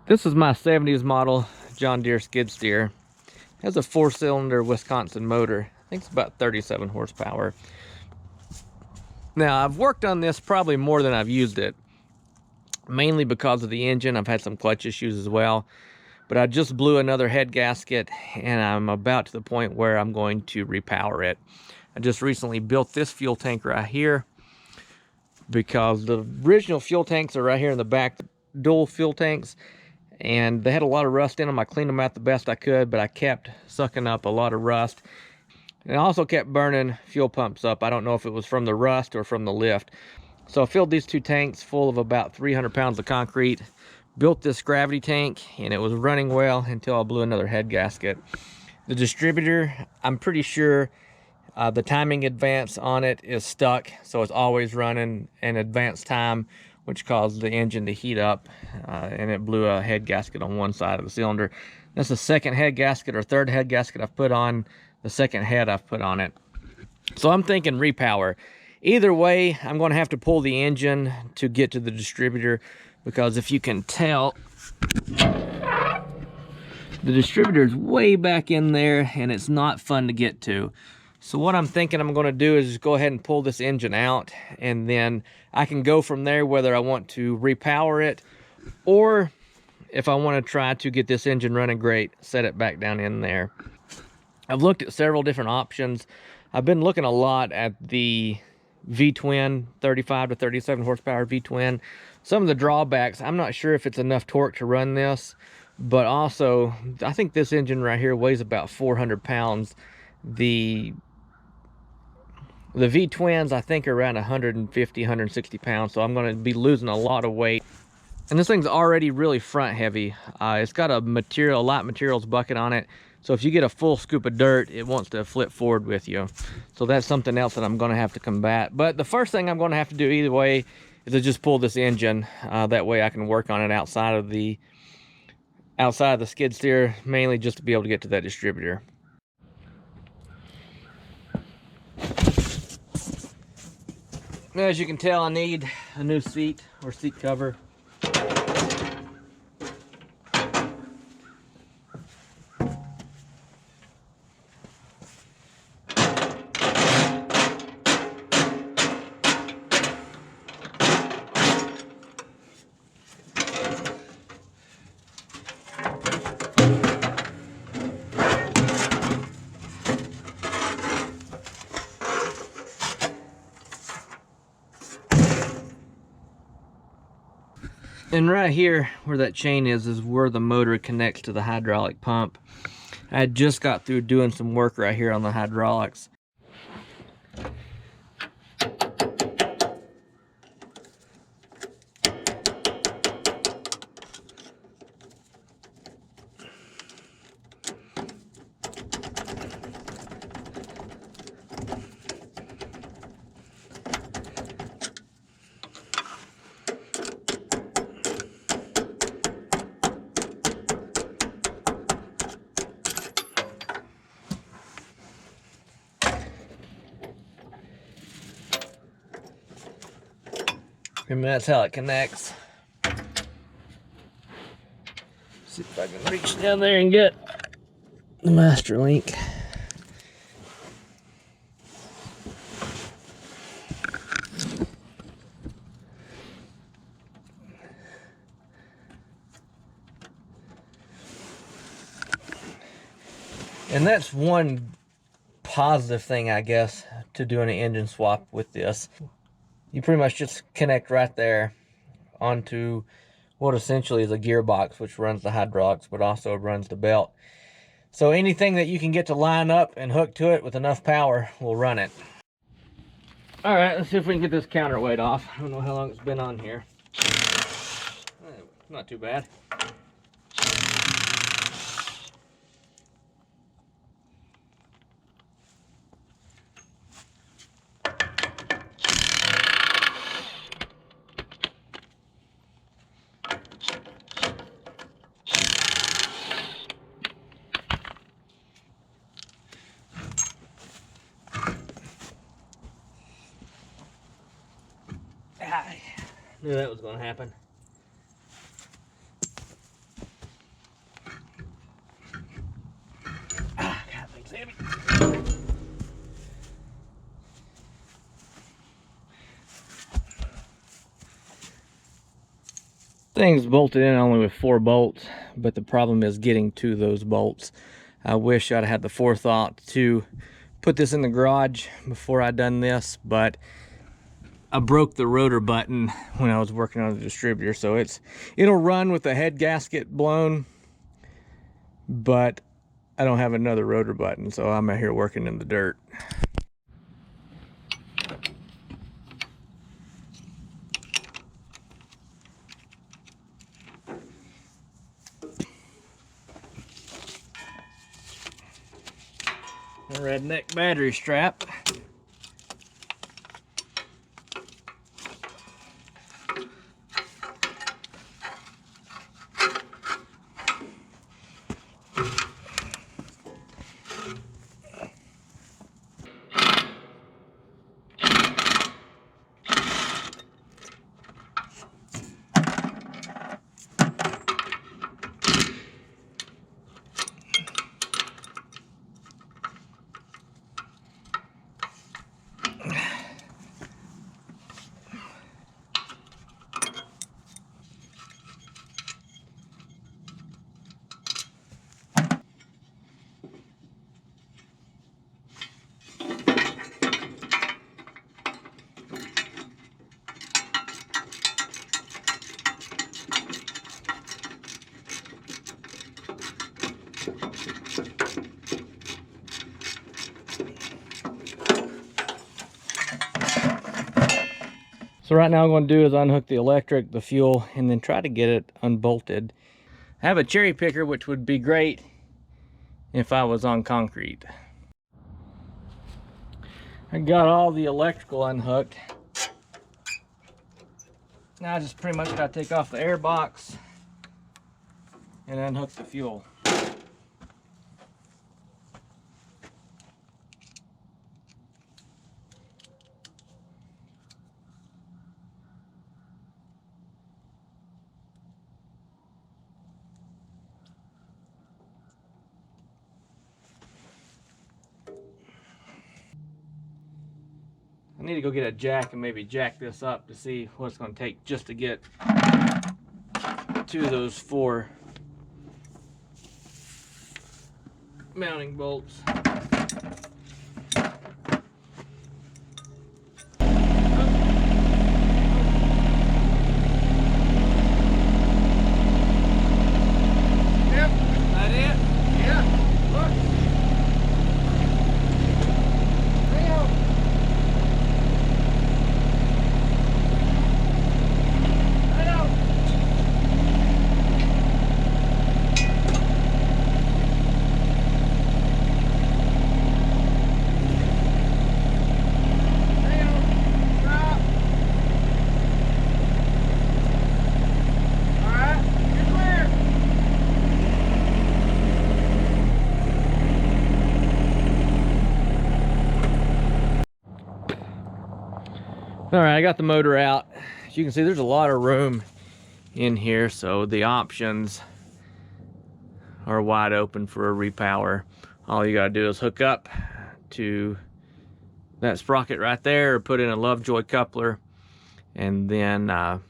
This is my 70s model John Deere skid steer. It has a 4-cylinder Wisconsin motor. I think it's about 37 horsepower. Now, I've worked on this probably more than I've used it, mainly because of the engine. I've had some clutch issues as well, but I just blew another head gasket and I'm about to the point where I'm going to repower it. I just recently built this fuel tank right here because the original fuel tanks are right here in the back, dual fuel tanks, and they had a lot of rust in them. I cleaned them out the best I could, but I kept sucking up a lot of rust. And I also kept burning fuel pumps up. I don't know if it was from the rust or from the lift. So I filled these two tanks full of about 300 pounds of concrete, built this gravity tank, and it was running well until I blew another head gasket. The distributor, I'm pretty sure the timing advance on it is stuck, so it's always running an advanced time, which caused the engine to heat up, and it blew a head gasket on one side of the cylinder. That's the second head gasket or third head gasket I've put on, the second head I've put on it. So I'm thinking repower. Either way, I'm going to have to pull the engine to get to the distributor, because if you can tell, the distributor is way back in there and it's not fun to get to. So what I'm thinking I'm going to do is just go ahead and pull this engine out, and then I can go from there whether I want to repower it, or if I want to try to get this engine running great, set it back down in there. I've looked at several different options. I've been looking a lot at the V-twin, 35 to 37 horsepower V-twin. Some of the drawbacks, I'm not sure if it's enough torque to run this, but also I think this engine right here weighs about 400 pounds. The V-twins I think are around 150, 160 pounds, so I'm going to be losing a lot of weight. And this thing's already really front heavy. It's got a light materials bucket on it, so if you get a full scoop of dirt, it wants to flip forward with you. So that's something else that I'm going to have to combat. But the first thing I'm going to have to do either way is to just pull this engine. That way I can work on it outside of the skid steer, mainly just to be able to get to that distributor. Now, as you can tell, I need a new seat or seat cover. And right here where that chain is where the motor connects to the hydraulic pump. I just got through doing some work right here on the hydraulics. And that's how it connects. See if I can reach down there and get the master link. And that's one positive thing, I guess, to doing an engine swap with this. You pretty much just connect right there onto what essentially is a gearbox, which runs the hydraulics, but also runs the belt. So anything that you can get to line up and hook to it with enough power will run it. All right, let's see if we can get this counterweight off. I don't know how long it's been on here. Not too bad. I knew that was going to happen. thing's bolted in only with 4 bolts, but the problem is getting to those bolts. I wish I'd had the forethought to put this in the garage before I done this, but I broke the rotor button when I was working on the distributor, so it'll run with the head gasket blown, but I don't have another rotor button, so I'm out here working in the dirt. A redneck battery strap. So right now what I'm going to do is unhook the electric, the fuel, and then try to get it unbolted. I have a cherry picker, which would be great if I was on concrete. I got all the electrical unhooked. Now I just pretty much got to take off the air box and unhook the fuel. I need to go get a jack and maybe jack this up to see what it's going to take just to get to those 4 mounting bolts. All right, I got the motor out. As you can see, there's a lot of room in here, so the options are wide open for a repower. All you gotta do is hook up to that sprocket right there, or put in a Lovejoy coupler, and then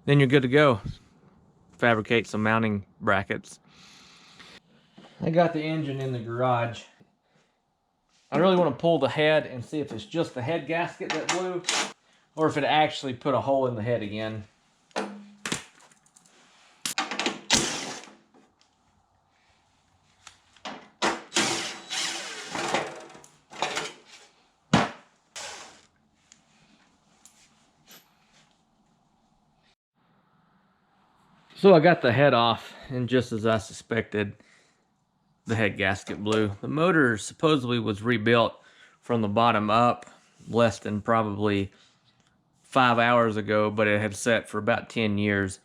you're good to go. Fabricate some mounting brackets. I got the engine in the garage. I really want to pull the head and see if it's just the head gasket that blew, or if it actually put a hole in the head again. So I got the head off, and just as I suspected, the head gasket blew. The motor supposedly was rebuilt from the bottom up less than probably 5 hours ago, but it had sat for about 10 years.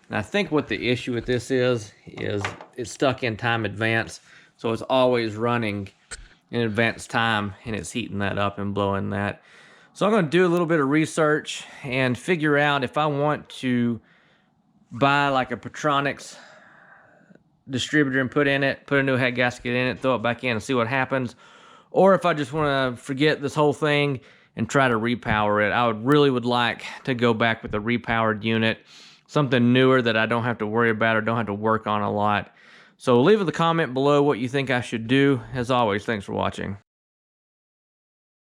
And I think what the issue with this is it's stuck in time advance, so it's always running in advance time, and it's heating that up and blowing that. So I'm going to do a little bit of research and figure out if I want to buy like a Petronix distributor and put a new head gasket in it, throw it back in and see what happens, or if I just want to forget this whole thing and try to repower it. I really would like to go back with a repowered unit something newer that I don't have to worry about or don't have to work on a lot. So leave a comment below what you think I should do. As always, thanks for watching.